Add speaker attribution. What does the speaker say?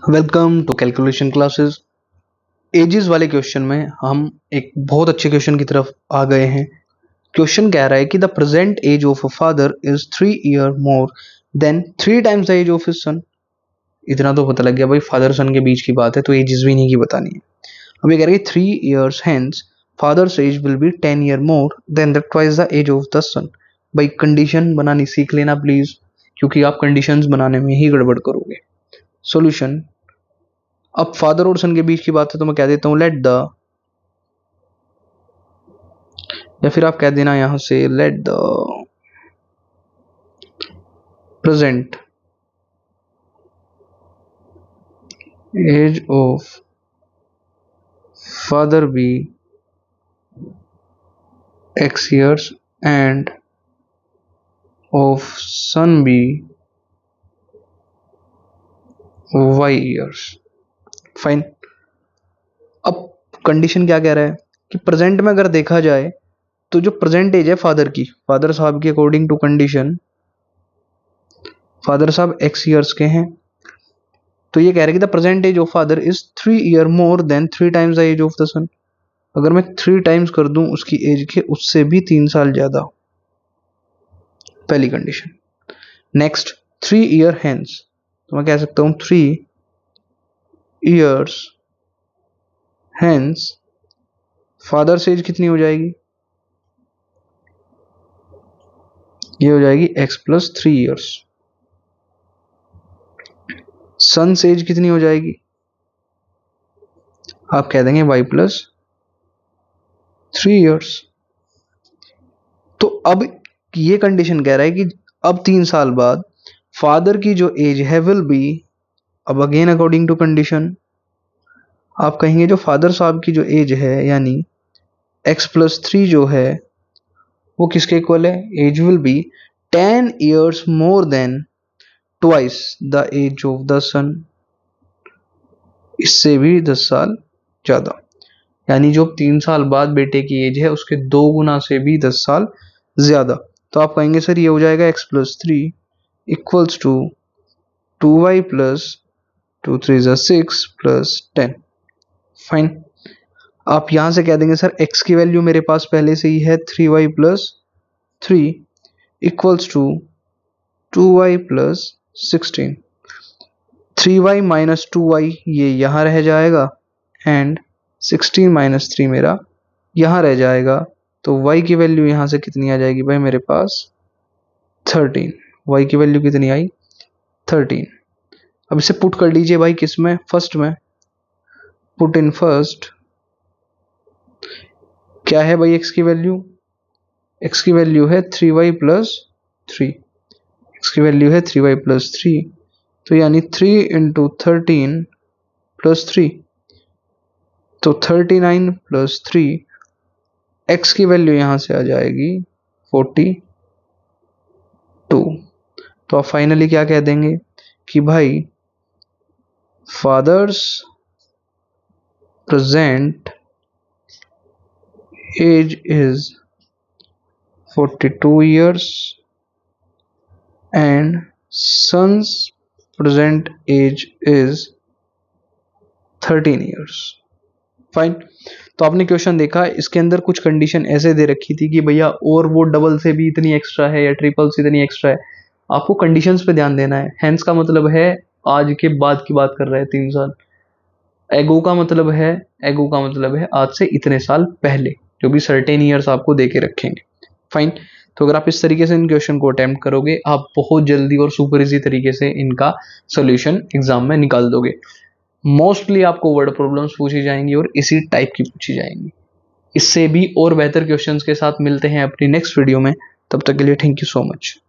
Speaker 1: Welcome to calculation classes. Ages वाले question में हम एक बहुत अच्छे क्वेश्चन की तरफ आ गए हैं। क्वेश्चन कह रहा है कि the present age of a father is 3 year more than 3 times the age of his son. इतना तो पता लग गया भाई, फादर सन के बीच की बात है तो एजेस भी नहीं की बतानी है। अब ये कह रहा है 3 years hence father's age will be 10 year more than the twice the age of the son. भाई कंडीशन बनानी सीख लेना प्लीज, क्योंकि आप कंडीशंस बनाने में ही गड़बड़ करोगे। सॉल्यूशन, अब फादर और सन के बीच की बात है तो मैं कह देता हूं लेट द, या फिर आप कह देना यहां से let the present age of father be x years and of son be y years। Fine. अब कंडीशन क्या कह रहा है कि प्रेजेंट में अगर देखा जाए तो जो प्रेजेंट एज है फादर की, फादर साहब की अकॉर्डिंग टू कंडीशन फादर साहब x ईयर्स के हैं, तो ये कह रहे हैं कि the present age of father is 3 year more than 3 times the age of the son. अगर मैं 3 टाइम्स कर दूं उसकी एज के, उससे भी 3 साल ज्यादा, पहली कंडीशन। नेक्स्ट 3 ईयर हेंस, तो मैं कह सकता हूं 3 ईयर्स हेंस फादर्स एज कितनी हो जाएगी, ये हो जाएगी x+3 ईयर्स। सन एज कितनी हो जाएगी, आप कह देंगे y+3 ईयर्स। तो अब ये कंडीशन कह रहा है कि अब 3 साल बाद फादर की जो एज है विल बी, अब अगेन अकॉर्डिंग टू कंडीशन आप कहेंगे जो फादर साहब की जो एज है यानी x+3 जो है वो किसके इक्वल है, age will be 10 years more than twice the age of the son, इससे भी 10 साल ज्यादा। यानी जो 3 साल बाद बेटे की एज है उसके 2 गुना से भी 10 साल ज्यादा। तो आप कहेंगे सर ये हो जाएगा x+3 equals to 2y+2×3=6+10। Fine. आप यहां से कह देंगे सर x की वैल्यू मेरे पास पहले से ही है 3y+3 equals to 2y+16। 3y-2y ये यहां रह जाएगा एंड 16-3 मेरा यहां रह जाएगा, तो y की वैल्यू यहां से कितनी आ जाएगी भाई मेरे पास 13। y की वैल्यू कितनी आई 13। अब इसे पुट कर लीजिए भाई किस में, फर्स्ट में। पुट इन फर्स्ट, क्या है भाई x की वैल्यू, x की वैल्यू है 3y+3, x की वैल्यू है 3y+3, तो यानी 3 × 13 + 3, तो 39+3, x की वैल्यू यहां से आ जाएगी 42। तो आप फाइनली क्या कह देंगे कि भाई father's present age is 42 years and son's present age is 13 years. Fine. तो आपने क्वेश्चन देखा, इसके अंदर कुछ कंडीशन ऐसे दे रखी थी कि भैया और वो डबल से भी इतनी एक्स्ट्रा है या ट्रिपल से इतनी एक्स्ट्रा है। आपको कंडीशंस पे ध्यान देना है। हेंस का मतलब है आज के बाद की बात कर रहे हैं 3 साल। एगो का मतलब है आज से इतने साल पहले, जो भी सर्टेन ईयर्स आपको दे के रखेंगे। फाइन। तो अगर आप इस तरीके से इन क्वेश्चन को अटेम्प्ट करोगे आप बहुत जल्दी और सुपर इजी तरीके से इनका सोल्यूशन एग्जाम में निकाल दोगे। मोस्टली आपको वर्ड प्रॉब्लम्स पूछी जाएंगी और इसी टाइप की पूछी जाएंगी। इससे भी और बेहतर क्वेश्चंस के साथ मिलते हैं अपनी नेक्स्ट वीडियो में। तब तक के लिए थैंक यू सो मच।